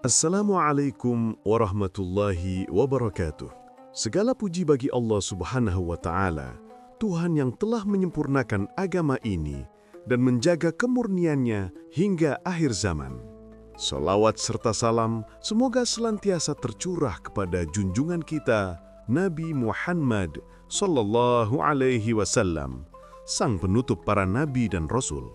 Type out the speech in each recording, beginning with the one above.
Assalamualaikum warahmatullahi wabarakatuh. Segala puji bagi Allah Subhanahu wa Ta'ala, Tuhan yang telah menyempurnakan agama ini dan menjaga kemurniannya hingga akhir zaman. Salawat serta salam semoga senantiasa tercurah kepada junjungan kita, Nabi Muhammad sallallahu alaihi wasallam, sang penutup para nabi dan rasul.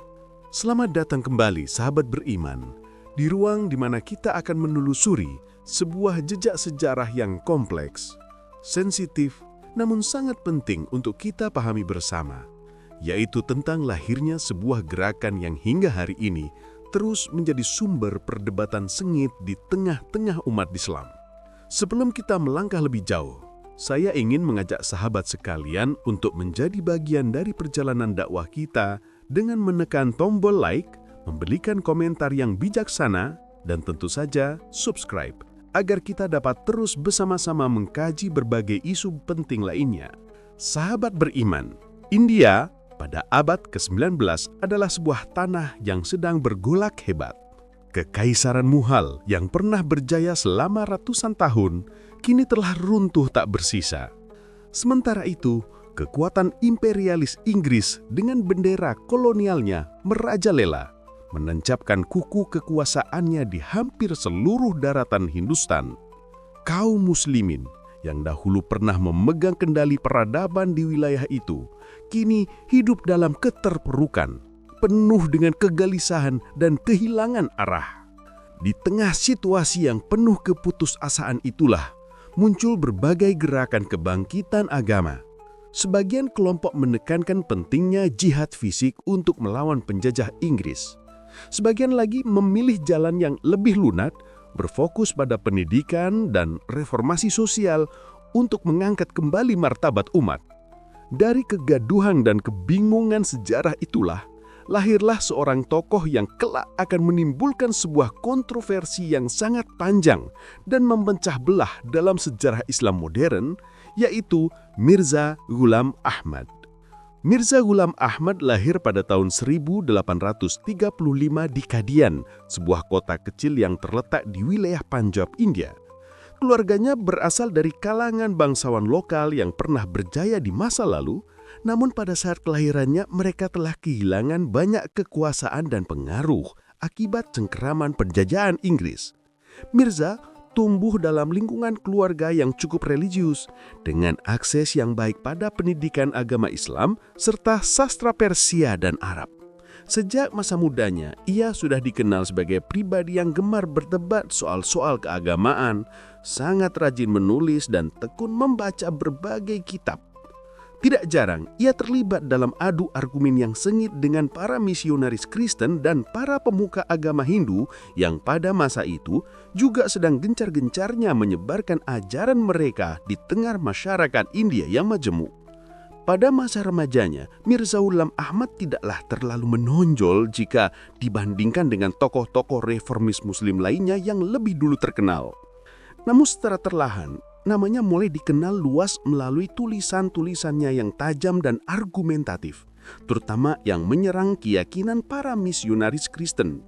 Selamat datang kembali sahabat beriman, di ruang di mana kita akan menelusuri sebuah jejak sejarah yang kompleks, sensitif, namun sangat penting untuk kita pahami bersama, yaitu tentang lahirnya sebuah gerakan yang hingga hari ini terus menjadi sumber perdebatan sengit di tengah-tengah umat Islam. Sebelum kita melangkah lebih jauh, saya ingin mengajak sahabat sekalian untuk menjadi bagian dari perjalanan dakwah kita dengan menekan tombol like, memberikan komentar yang bijaksana, dan tentu saja subscribe agar kita dapat terus bersama-sama mengkaji berbagai isu penting lainnya. Sahabat beriman, India pada abad ke-19 adalah sebuah tanah yang sedang bergolak hebat. Kekaisaran Mughal yang pernah berjaya selama ratusan tahun kini telah runtuh tak bersisa. Sementara itu, kekuatan imperialis Inggris dengan bendera kolonialnya merajalela, menancapkan kuku kekuasaannya di hampir seluruh daratan Hindustan. Kaum muslimin yang dahulu pernah memegang kendali peradaban di wilayah itu, kini hidup dalam keterpurukan, penuh dengan kegelisahan dan kehilangan arah. Di tengah situasi yang penuh keputusasaan itulah, muncul berbagai gerakan kebangkitan agama. Sebagian kelompok menekankan pentingnya jihad fisik untuk melawan penjajah Inggris. Sebagian lagi memilih jalan yang lebih lunak, berfokus pada pendidikan dan reformasi sosial untuk mengangkat kembali martabat umat. Dari kegaduhan dan kebingungan sejarah itulah, lahirlah seorang tokoh yang kelak akan menimbulkan sebuah kontroversi yang sangat panjang dan memecah belah dalam sejarah Islam modern, yaitu Mirza Ghulam Ahmad. Mirza Ghulam Ahmad lahir pada tahun 1835 di Kadian, sebuah kota kecil yang terletak di wilayah Punjab, India. Keluarganya berasal dari kalangan bangsawan lokal yang pernah berjaya di masa lalu, namun pada saat kelahirannya mereka telah kehilangan banyak kekuasaan dan pengaruh akibat cengkeraman penjajahan Inggris. Mirza tumbuh dalam lingkungan keluarga yang cukup religius, dengan akses yang baik pada pendidikan agama Islam serta sastra Persia dan Arab. Sejak masa mudanya, ia sudah dikenal sebagai pribadi yang gemar berdebat soal-soal keagamaan, sangat rajin menulis dan tekun membaca berbagai kitab. Tidak jarang, ia terlibat dalam adu argumen yang sengit dengan para misionaris Kristen dan para pemuka agama Hindu yang pada masa itu juga sedang gencar-gencarnya menyebarkan ajaran mereka di tengah masyarakat India yang majemuk. Pada masa remajanya, Mirza Ghulam Ahmad tidaklah terlalu menonjol jika dibandingkan dengan tokoh-tokoh reformis Muslim lainnya yang lebih dulu terkenal. Namun secara perlahan, namanya mulai dikenal luas melalui tulisan-tulisannya yang tajam dan argumentatif, terutama yang menyerang keyakinan para misionaris Kristen.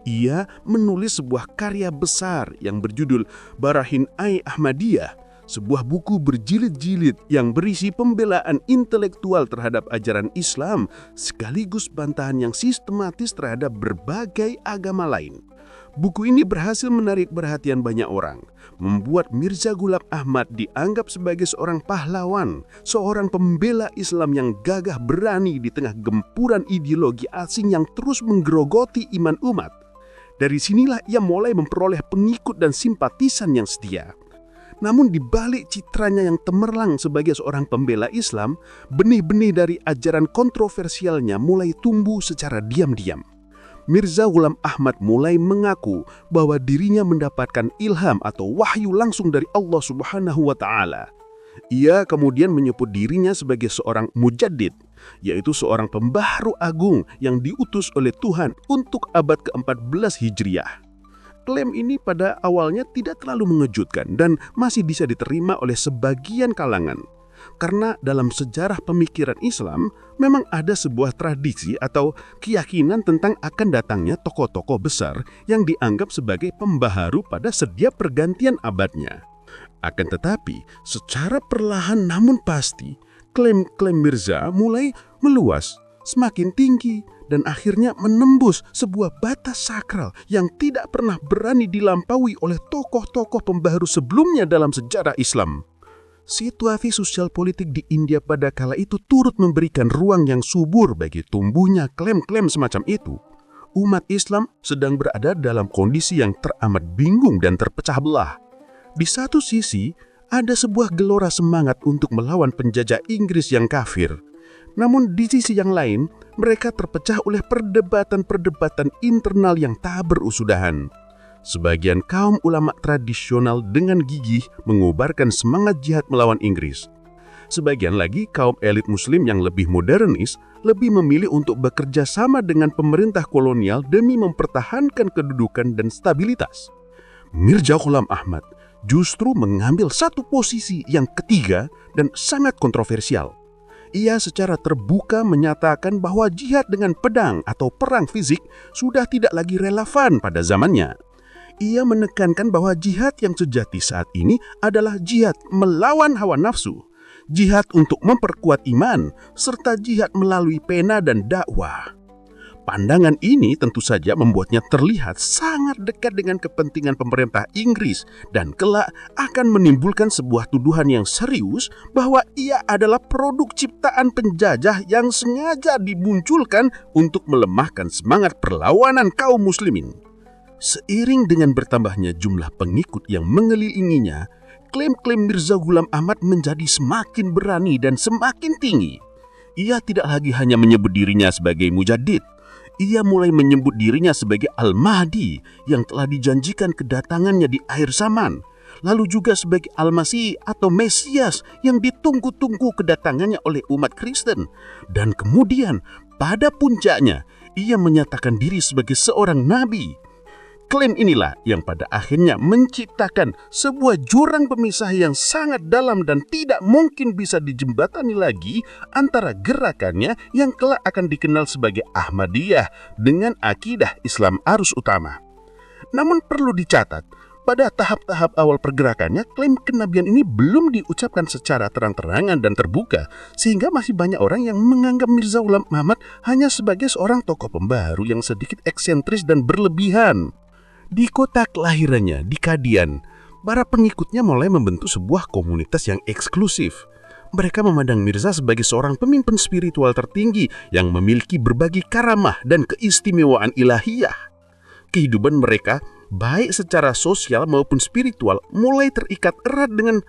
Ia menulis sebuah karya besar yang berjudul Barahin-i Ahmadiyah, sebuah buku berjilid-jilid yang berisi pembelaan intelektual terhadap ajaran Islam sekaligus bantahan yang sistematis terhadap berbagai agama lain. Buku ini berhasil menarik perhatian banyak orang, membuat Mirza Ghulam Ahmad dianggap sebagai seorang pahlawan, seorang pembela Islam yang gagah berani di tengah gempuran ideologi asing yang terus menggerogoti iman umat. Dari sinilah ia mulai memperoleh pengikut dan simpatisan yang setia. Namun di balik citranya yang cemerlang sebagai seorang pembela Islam, benih-benih dari ajaran kontroversialnya mulai tumbuh secara diam-diam. Mirza Ghulam Ahmad mulai mengaku bahwa dirinya mendapatkan ilham atau wahyu langsung dari Allah Subhanahu wa Ta'ala. Ia kemudian menyebut dirinya sebagai seorang mujaddid, yaitu seorang pembaharu agung yang diutus oleh Tuhan untuk abad ke-14 Hijriah. Klaim ini pada awalnya tidak terlalu mengejutkan dan masih bisa diterima oleh sebagian kalangan. Karena dalam sejarah pemikiran Islam, memang ada sebuah tradisi atau keyakinan tentang akan datangnya tokoh-tokoh besar yang dianggap sebagai pembaharu pada setiap pergantian abadnya. Akan tetapi, secara perlahan namun pasti, klaim-klaim Mirza mulai meluas, semakin tinggi, dan akhirnya menembus sebuah batas sakral yang tidak pernah berani dilampaui oleh tokoh-tokoh pembaharu sebelumnya dalam sejarah Islam. Situasi sosial politik di India pada kala itu turut memberikan ruang yang subur bagi tumbuhnya klaim-klaim semacam itu. Umat Islam sedang berada dalam kondisi yang teramat bingung dan terpecah belah. Di satu sisi, ada sebuah gelora semangat untuk melawan penjajah Inggris yang kafir. Namun di sisi yang lain, mereka terpecah oleh perdebatan-perdebatan internal yang tak berusudahan. Sebagian kaum ulama tradisional dengan gigih mengobarkan semangat jihad melawan Inggris. Sebagian lagi kaum elit muslim yang lebih modernis lebih memilih untuk bekerja sama dengan pemerintah kolonial demi mempertahankan kedudukan dan stabilitas. Mirza Ghulam Ahmad justru mengambil satu posisi yang ketiga dan sangat kontroversial. Ia secara terbuka menyatakan bahwa jihad dengan pedang atau perang fisik sudah tidak lagi relevan pada zamannya. Ia menekankan bahwa jihad yang sejati saat ini adalah jihad melawan hawa nafsu, jihad untuk memperkuat iman, serta jihad melalui pena dan dakwah. Pandangan ini tentu saja membuatnya terlihat sangat dekat dengan kepentingan pemerintah Inggris dan kelak akan menimbulkan sebuah tuduhan yang serius bahwa ia adalah produk ciptaan penjajah yang sengaja dimunculkan untuk melemahkan semangat perlawanan kaum muslimin. Seiring dengan bertambahnya jumlah pengikut yang mengelilinginya, klaim-klaim Mirza Ghulam Ahmad menjadi semakin berani dan semakin tinggi. Ia tidak lagi hanya menyebut dirinya sebagai mujaddid. Ia mulai menyebut dirinya sebagai Al-Mahdi yang telah dijanjikan kedatangannya di akhir zaman, lalu juga sebagai Al-Masih atau Mesias yang ditunggu-tunggu kedatangannya oleh umat Kristen. Dan kemudian pada puncaknya, ia menyatakan diri sebagai seorang nabi. Klaim inilah yang pada akhirnya menciptakan sebuah jurang pemisah yang sangat dalam dan tidak mungkin bisa dijembatani lagi antara gerakannya yang kelak akan dikenal sebagai Ahmadiyah dengan akidah Islam arus utama. Namun perlu dicatat, pada tahap-tahap awal pergerakannya, klaim kenabian ini belum diucapkan secara terang-terangan dan terbuka, sehingga masih banyak orang yang menganggap Mirza Ghulam Ahmad hanya sebagai seorang tokoh pembaharu yang sedikit eksentris dan berlebihan. Di kota kelahirannya, di Kadian, para pengikutnya mulai membentuk sebuah komunitas yang eksklusif. Mereka memandang Mirza sebagai seorang pemimpin spiritual tertinggi yang memiliki berbagai karamah dan keistimewaan ilahiyah. Kehidupan mereka, baik secara sosial maupun spiritual, mulai terikat erat dengan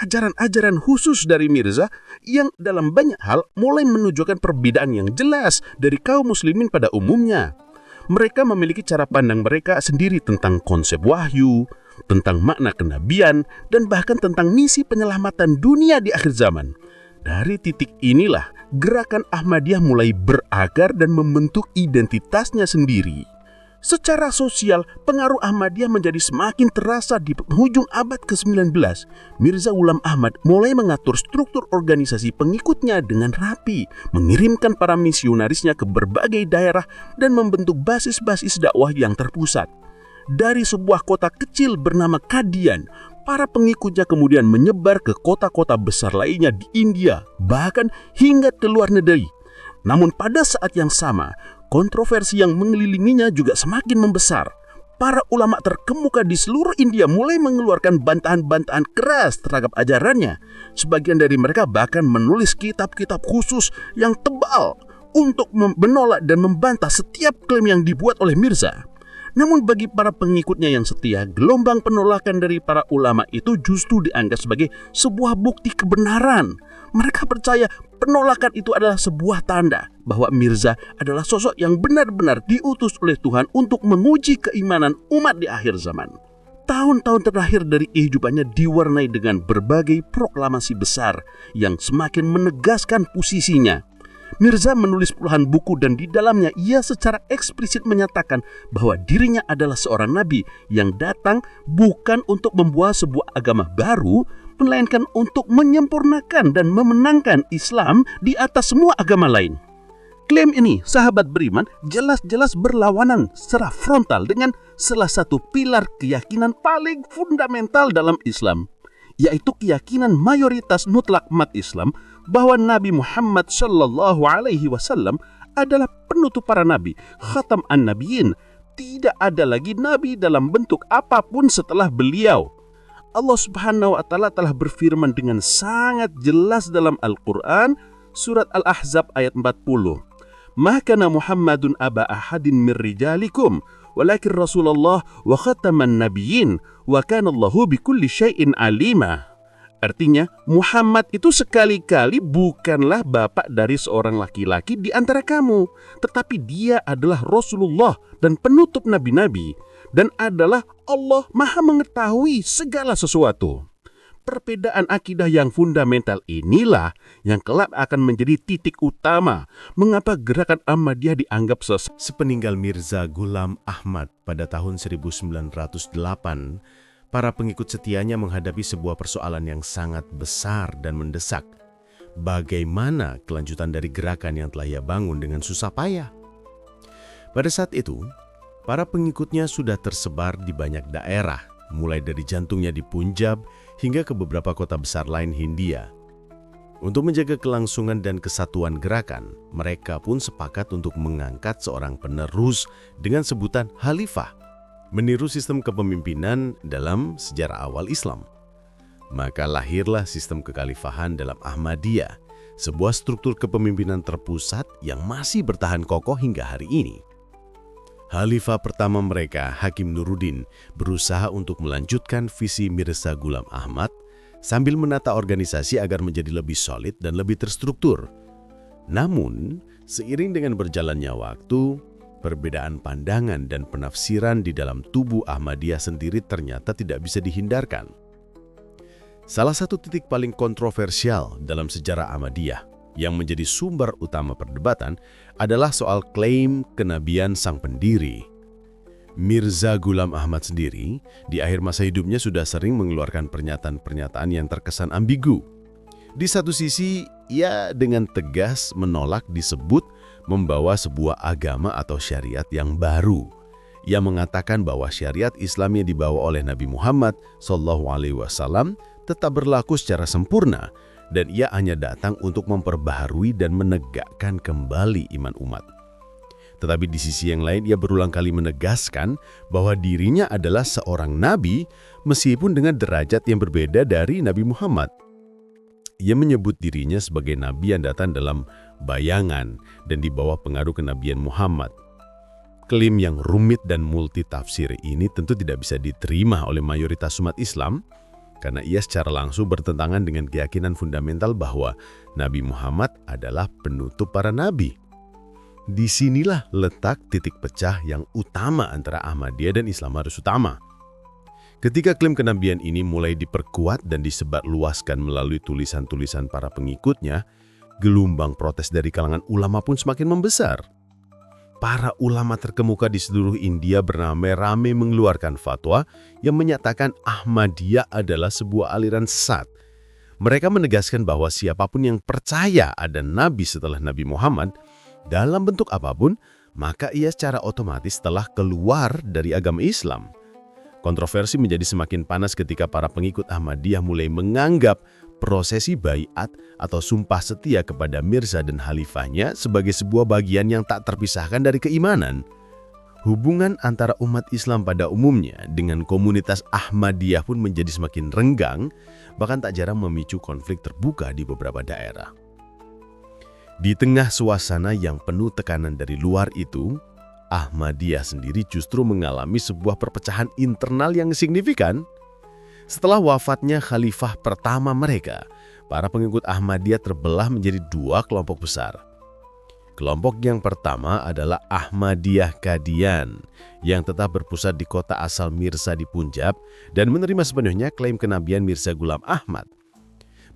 ajaran-ajaran khusus dari Mirza yang dalam banyak hal mulai menunjukkan perbedaan yang jelas dari kaum muslimin pada umumnya. Mereka memiliki cara pandang mereka sendiri tentang konsep wahyu, tentang makna kenabian, dan bahkan tentang misi penyelamatan dunia di akhir zaman. Dari titik inilah gerakan Ahmadiyah mulai berakar dan membentuk identitasnya sendiri. Secara sosial, pengaruh Ahmadiyah menjadi semakin terasa di penghujung abad ke-19. Mirza Ghulam Ahmad mulai mengatur struktur organisasi pengikutnya dengan rapi, mengirimkan para misionarisnya ke berbagai daerah dan membentuk basis-basis dakwah yang terpusat. Dari sebuah kota kecil bernama Kadian, para pengikutnya kemudian menyebar ke kota-kota besar lainnya di India, bahkan hingga ke luar negeri. Namun pada saat yang sama, kontroversi yang mengelilinginya juga semakin membesar. Para ulama terkemuka di seluruh India mulai mengeluarkan bantahan-bantahan keras terhadap ajarannya. Sebagian dari mereka bahkan menulis kitab-kitab khusus yang tebal untuk menolak dan membantah setiap klaim yang dibuat oleh Mirza. Namun bagi para pengikutnya yang setia, gelombang penolakan dari para ulama itu justru dianggap sebagai sebuah bukti kebenaran. Mereka percaya penolakan itu adalah sebuah tanda bahwa Mirza adalah sosok yang benar-benar diutus oleh Tuhan untuk menguji keimanan umat di akhir zaman. Tahun-tahun terakhir dari kehidupannya diwarnai dengan berbagai proklamasi besar yang semakin menegaskan posisinya. Mirza menulis puluhan buku dan di dalamnya ia secara eksplisit menyatakan bahwa dirinya adalah seorang nabi yang datang bukan untuk membuat sebuah agama baru, melainkan untuk menyempurnakan dan memenangkan Islam di atas semua agama lain. Klaim ini, sahabat beriman, jelas-jelas berlawanan secara frontal dengan salah satu pilar keyakinan paling fundamental dalam Islam, yaitu keyakinan mayoritas mutlak umat Islam bahwa Nabi Muhammad SAW adalah penutup para nabi, khatam an-nabiyyin. Tidak ada lagi nabi dalam bentuk apapun setelah beliau. Allah Subhanahu wa Ta'ala telah berfirman dengan sangat jelas dalam Al-Quran, surat Al-Ahzab ayat 40. "Ma kana Muhammadun aba ahadin min rijalikum, walakin Rasulullah wa khataman nabiyyin, wa kana Allahu bikulli syai'in alima." Artinya, Muhammad itu sekali-kali bukanlah bapak dari seorang laki-laki di antara kamu, tetapi dia adalah Rasulullah dan penutup nabi-nabi, dan adalah Allah Maha mengetahui segala sesuatu. Perbedaan akidah yang fundamental inilah yang kelak akan menjadi titik utama mengapa gerakan Ahmadiyah dianggap sesat. Sepeninggal Mirza Ghulam Ahmad pada tahun 1908, para pengikut setianya menghadapi sebuah persoalan yang sangat besar dan mendesak. Bagaimana kelanjutan dari gerakan yang telah ia bangun dengan susah payah? Pada saat itu, para pengikutnya sudah tersebar di banyak daerah, mulai dari jantungnya di Punjab hingga ke beberapa kota besar lain Hindia. Untuk menjaga kelangsungan dan kesatuan gerakan, mereka pun sepakat untuk mengangkat seorang penerus dengan sebutan Khalifah, meniru sistem kepemimpinan dalam sejarah awal Islam. Maka lahirlah sistem kekhalifahan dalam Ahmadiyah, sebuah struktur kepemimpinan terpusat yang masih bertahan kokoh hingga hari ini. Khalifah pertama mereka, Hakim Nuruddin, berusaha untuk melanjutkan visi Mirza Ghulam Ahmad sambil menata organisasi agar menjadi lebih solid dan lebih terstruktur. Namun, seiring dengan berjalannya waktu, perbedaan pandangan dan penafsiran di dalam tubuh Ahmadiyah sendiri ternyata tidak bisa dihindarkan. Salah satu titik paling kontroversial dalam sejarah Ahmadiyah yang menjadi sumber utama perdebatan adalah soal klaim kenabian sang pendiri. Mirza Ghulam Ahmad sendiri di akhir masa hidupnya sudah sering mengeluarkan pernyataan-pernyataan yang terkesan ambigu. Di satu sisi, ia dengan tegas menolak disebut membawa sebuah agama atau syariat yang baru. Ia mengatakan bahwa syariat Islam yang dibawa oleh Nabi Muhammad SAW tetap berlaku secara sempurna, dan ia hanya datang untuk memperbaharui dan menegakkan kembali iman umat. Tetapi di sisi yang lain, ia berulang kali menegaskan bahwa dirinya adalah seorang nabi meskipun dengan derajat yang berbeda dari Nabi Muhammad. Ia menyebut dirinya sebagai nabi yang datang dalam bayangan dan di bawah pengaruh kenabian Muhammad. Klaim yang rumit dan multitafsir ini tentu tidak bisa diterima oleh mayoritas umat Islam karena ia secara langsung bertentangan dengan keyakinan fundamental bahwa Nabi Muhammad adalah penutup para nabi. Disinilah letak titik pecah yang utama antara Ahmadiyah dan Islam Harus Utama. Ketika klaim kenabian ini mulai diperkuat dan disebarluaskan melalui tulisan-tulisan para pengikutnya, gelombang protes dari kalangan ulama pun semakin membesar. Para ulama terkemuka di seluruh India beramai-ramai mengeluarkan fatwa yang menyatakan Ahmadiyah adalah sebuah aliran sesat. Mereka menegaskan bahwa siapapun yang percaya ada nabi setelah Nabi Muhammad dalam bentuk apapun, maka ia secara otomatis telah keluar dari agama Islam. Kontroversi menjadi semakin panas ketika para pengikut Ahmadiyah mulai menganggap prosesi baiat atau sumpah setia kepada Mirza dan khalifahnya sebagai sebuah bagian yang tak terpisahkan dari keimanan. Hubungan antara umat Islam pada umumnya dengan komunitas Ahmadiyah pun menjadi semakin renggang, bahkan tak jarang memicu konflik terbuka di beberapa daerah. Di tengah suasana yang penuh tekanan dari luar itu, Ahmadiyah sendiri justru mengalami sebuah perpecahan internal yang signifikan. Setelah wafatnya khalifah pertama mereka, para pengikut Ahmadiyah terbelah menjadi dua kelompok besar. Kelompok yang pertama adalah Ahmadiyah Qadian, yang tetap berpusat di kota asal Mirza di Punjab dan menerima sepenuhnya klaim kenabian Mirza Ghulam Ahmad.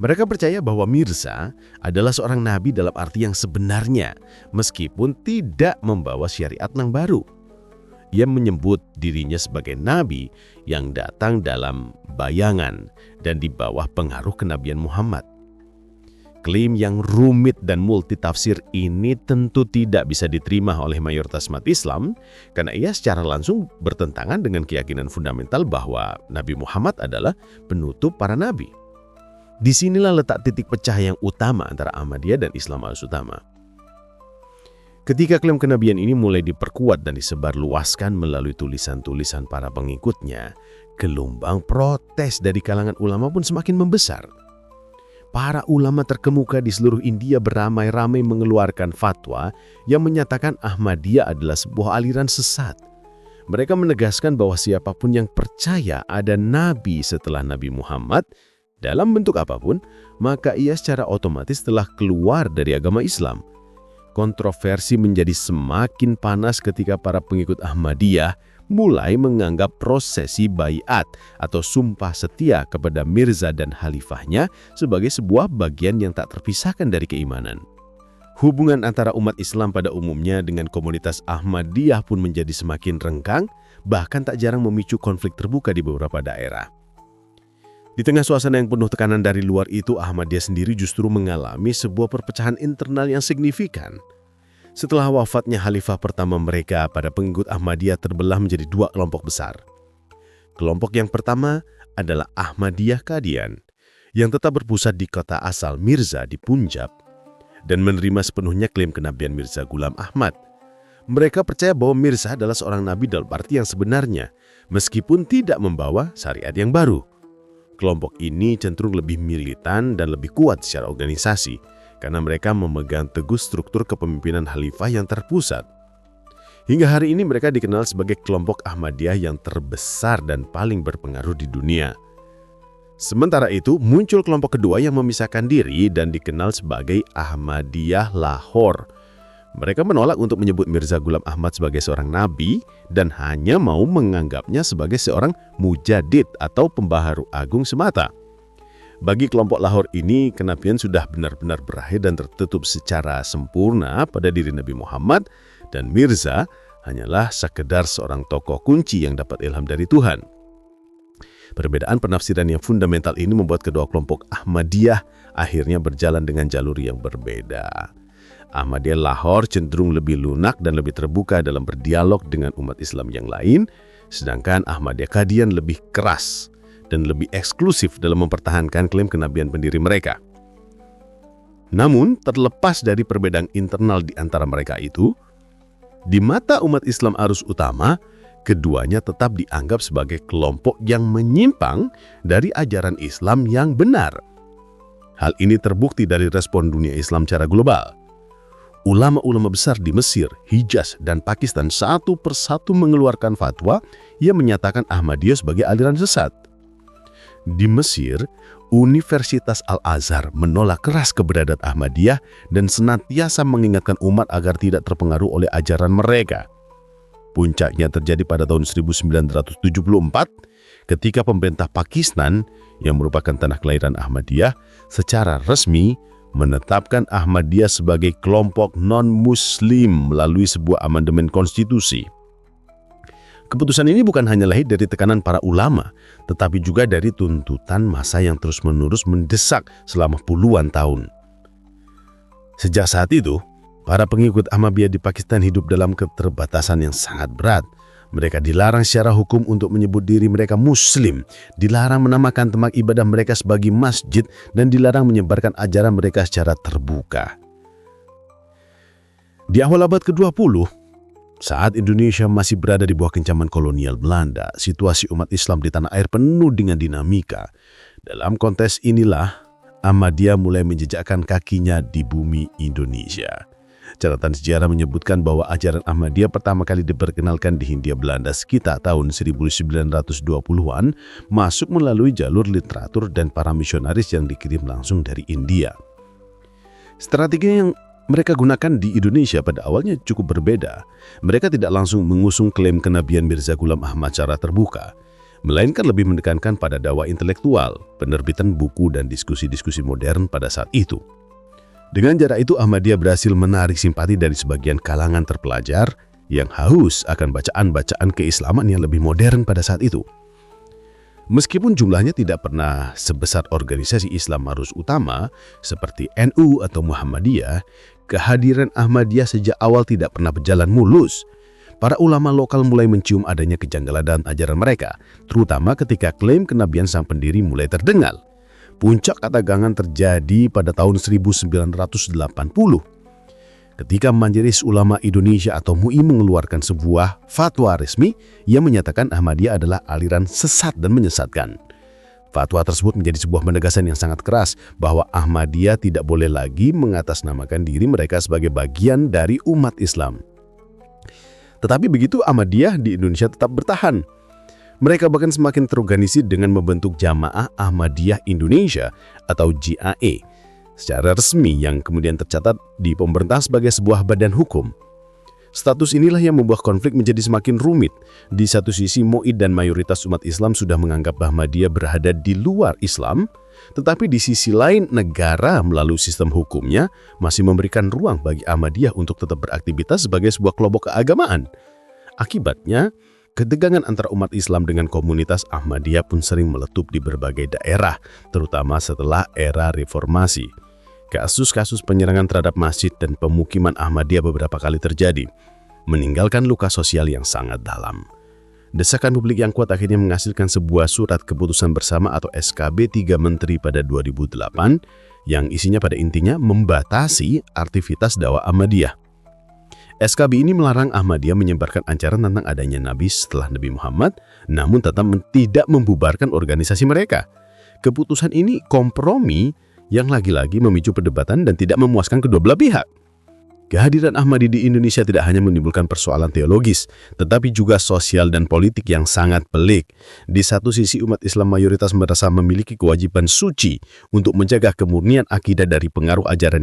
Mereka percaya bahwa Mirza adalah seorang nabi dalam arti yang sebenarnya, meskipun tidak membawa syariat yang baru. Ia menyebut dirinya sebagai nabi yang datang dalam bayangan dan di bawah pengaruh kenabian Muhammad. Klaim yang rumit dan multitafsir ini tentu tidak bisa diterima oleh mayoritas umat Islam karena ia secara langsung bertentangan dengan keyakinan fundamental bahwa Nabi Muhammad adalah penutup para nabi. Disinilah letak titik pecah yang utama antara Ahmadiyah dan Islam Al-Utama. Ketika klaim kenabian ini mulai diperkuat dan disebarluaskan melalui tulisan-tulisan para pengikutnya, gelombang protes dari kalangan ulama pun semakin membesar. Para ulama terkemuka di seluruh India beramai-ramai mengeluarkan fatwa yang menyatakan Ahmadiyah adalah sebuah aliran sesat. Mereka menegaskan bahwa siapapun yang percaya ada nabi setelah Nabi Muhammad, dalam bentuk apapun, maka ia secara otomatis telah keluar dari agama Islam. Kontroversi menjadi semakin panas ketika para pengikut Ahmadiyah mulai menganggap prosesi baiat atau sumpah setia kepada Mirza dan khalifahnya sebagai sebuah bagian yang tak terpisahkan dari keimanan. Hubungan antara umat Islam pada umumnya dengan komunitas Ahmadiyah pun menjadi semakin renggang, bahkan tak jarang memicu konflik terbuka di beberapa daerah. Di tengah suasana yang penuh tekanan dari luar itu, Ahmadiyah sendiri justru mengalami sebuah perpecahan internal yang signifikan. Setelah wafatnya khalifah pertama mereka, pada pengikut Ahmadiyah terbelah menjadi dua kelompok besar. Kelompok yang pertama adalah Ahmadiyah Qadian, yang tetap berpusat di kota asal Mirza di Punjab, dan menerima sepenuhnya klaim kenabian Mirza Ghulam Ahmad. Mereka percaya bahwa Mirza adalah seorang nabi dalam arti yang sebenarnya, meskipun tidak membawa syariat yang baru. Kelompok ini cenderung lebih militan dan lebih kuat secara organisasi karena mereka memegang teguh struktur kepemimpinan khalifah yang terpusat. Hingga hari ini mereka dikenal sebagai kelompok Ahmadiyah yang terbesar dan paling berpengaruh di dunia. Sementara itu, muncul kelompok kedua yang memisahkan diri dan dikenal sebagai Ahmadiyah Lahore. Mereka menolak untuk menyebut Mirza Ghulam Ahmad sebagai seorang nabi dan hanya mau menganggapnya sebagai seorang mujadid atau pembaharu agung semata. Bagi kelompok Lahore ini, kenabian sudah benar-benar berakhir dan tertutup secara sempurna pada diri Nabi Muhammad, dan Mirza hanyalah sekedar seorang tokoh kunci yang dapat ilham dari Tuhan. Perbedaan penafsiran yang fundamental ini membuat kedua kelompok Ahmadiyah akhirnya berjalan dengan jalur yang berbeda. Ahmadiyah Lahore cenderung lebih lunak dan lebih terbuka dalam berdialog dengan umat Islam yang lain, sedangkan Ahmadiyah Qadian lebih keras dan lebih eksklusif dalam mempertahankan klaim kenabian pendiri mereka. Namun, terlepas dari perbedaan internal di antara mereka itu, di mata umat Islam arus utama, keduanya tetap dianggap sebagai kelompok yang menyimpang dari ajaran Islam yang benar. Hal ini terbukti dari respon dunia Islam secara global. Ulama-ulama besar di Mesir, Hijaz, dan Pakistan satu persatu mengeluarkan fatwa yang menyatakan Ahmadiyah sebagai aliran sesat. Di Mesir, Universitas Al-Azhar menolak keras keberadaan Ahmadiyah dan senantiasa mengingatkan umat agar tidak terpengaruh oleh ajaran mereka. Puncaknya terjadi pada tahun 1974 ketika pemerintah Pakistan yang merupakan tanah kelahiran Ahmadiyah secara resmi menetapkan Ahmadiyah sebagai kelompok non-muslim melalui sebuah amandemen konstitusi. Keputusan ini bukan hanya lahir dari tekanan para ulama, tetapi juga dari tuntutan massa yang terus-menerus mendesak selama puluhan tahun. Sejak saat itu, para pengikut Ahmadiyah di Pakistan hidup dalam keterbatasan yang sangat berat. Mereka dilarang secara hukum untuk menyebut diri mereka Muslim, dilarang menamakan tempat ibadah mereka sebagai masjid, dan dilarang menyebarkan ajaran mereka secara terbuka. Di awal abad ke-20, saat Indonesia masih berada di bawah kecaman kolonial Belanda, situasi umat Islam di tanah air penuh dengan dinamika. Dalam konteks inilah, Ahmadiyah mulai menjejakkan kakinya di bumi Indonesia. Catatan sejarah menyebutkan bahwa ajaran Ahmadiyah pertama kali diperkenalkan di Hindia Belanda sekitar tahun 1920-an, masuk melalui jalur literatur dan para misionaris yang dikirim langsung dari India. Strategi yang mereka gunakan di Indonesia pada awalnya cukup berbeda. Mereka tidak langsung mengusung klaim kenabian Mirza Ghulam Ahmad secara terbuka, melainkan lebih menekankan pada dakwah intelektual, penerbitan buku dan diskusi-diskusi modern pada saat itu. Dengan cara itu, Ahmadiyah berhasil menarik simpati dari sebagian kalangan terpelajar yang haus akan bacaan-bacaan keislaman yang lebih modern pada saat itu. Meskipun jumlahnya tidak pernah sebesar organisasi Islam arus utama seperti NU atau Muhammadiyah, kehadiran Ahmadiyah sejak awal tidak pernah berjalan mulus. Para ulama lokal mulai mencium adanya kejanggalan dalam ajaran mereka, terutama ketika klaim kenabian sang pendiri mulai terdengar. Puncak ketegangan terjadi pada tahun 1980. Ketika Majelis Ulama Indonesia atau MUI mengeluarkan sebuah fatwa resmi yang menyatakan Ahmadiyah adalah aliran sesat dan menyesatkan. Fatwa tersebut menjadi sebuah penegasan yang sangat keras bahwa Ahmadiyah tidak boleh lagi mengatasnamakan diri mereka sebagai bagian dari umat Islam. Tetapi begitu Ahmadiyah di Indonesia tetap bertahan. Mereka bahkan semakin terorganisir dengan membentuk Jamaah Ahmadiyah Indonesia atau JAE secara resmi yang kemudian tercatat di pemerintah sebagai sebuah badan hukum. Status inilah yang membuat konflik menjadi semakin rumit. Di satu sisi MUI dan mayoritas umat Islam sudah menganggap Ahmadiyah berada di luar Islam, tetapi di sisi lain negara melalui sistem hukumnya masih memberikan ruang bagi Ahmadiyah untuk tetap beraktivitas sebagai sebuah kelompok keagamaan. Akibatnya, ketegangan antara umat Islam dengan komunitas Ahmadiyah pun sering meletup di berbagai daerah, terutama setelah era reformasi. Kasus-kasus penyerangan terhadap masjid dan pemukiman Ahmadiyah beberapa kali terjadi, meninggalkan luka sosial yang sangat dalam. Desakan publik yang kuat akhirnya menghasilkan sebuah surat keputusan bersama atau SKB 3 Menteri pada 2008 yang isinya pada intinya membatasi aktivitas dakwah Ahmadiyah. SKB ini melarang Ahmadiyah menyebarkan ajaran tentang adanya Nabi setelah Nabi Muhammad, namun tetap tidak membubarkan organisasi mereka. Keputusan ini kompromi yang lagi-lagi memicu perdebatan dan tidak memuaskan kedua belah pihak. Kehadiran Ahmadi di Indonesia tidak hanya menimbulkan persoalan teologis, tetapi juga sosial dan politik yang sangat pelik. Di satu sisi umat Islam mayoritas merasa memiliki kewajiban suci untuk menjaga kemurnian akidah dari pengaruh ajaran